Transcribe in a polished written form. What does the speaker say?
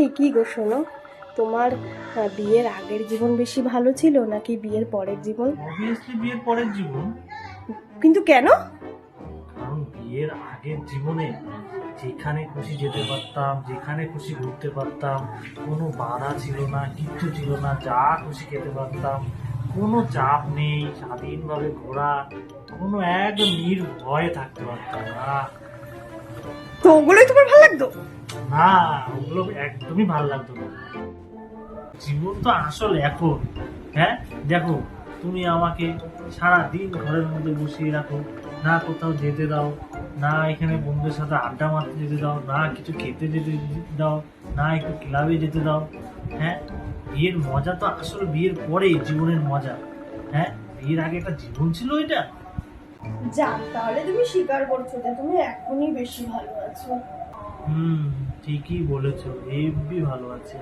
এই কি গো শোনো, তোমার বিয়ের আগের জীবন বেশি ভালো ছিল নাকি বিয়ের পরের জীবন? অবভিয়াসলি বিয়ের পরের জীবন। কিন্তু কেন? কারণ বিয়ের আগের জীবনে যেখানে খুশি যেতে পারতাম, যেখানে খুশি ঘুরতে পারতাম, কোনো বাধা ছিল না, কিচ্ছু ছিল না, যা খুশি খেতে পারতাম, কোনো চাপ নেই, স্বাধীনভাবে ঘোরা, কোনো একদম নির্ভয়ে থাকতে পারতাম না। তো ওগুলোই তোমার ভালো লাগতো? না, ওগুলো একদমই ভালো লাগতো না। জীবন তো আসল এখন। হ্যাঁ, দেখো, তুমি আমাকে সারা দিন ঘরের মধ্যে বসিয়ে রাখো, না কোথাও যেতে দাও, না এখানে বন্ধুদের সাথে আড্ডা মারতে যেতে দাও, না কিছু খেতে যেতে দাও, না একটু ক্লাবে যেতে দাও। হ্যাঁ, বিয়ের মজা তো আসল বিয়ের পরে জীবনের মজা। হ্যাঁ, বিয়ের আগে একটা জীবন ছিল এটা। যাক, তাহলে তুমি স্বীকার করছো যে তুমি এখনই বেশি ভালো আছো। হুম, ঠিকই বলেছো, হেব্বি ভালো আছে।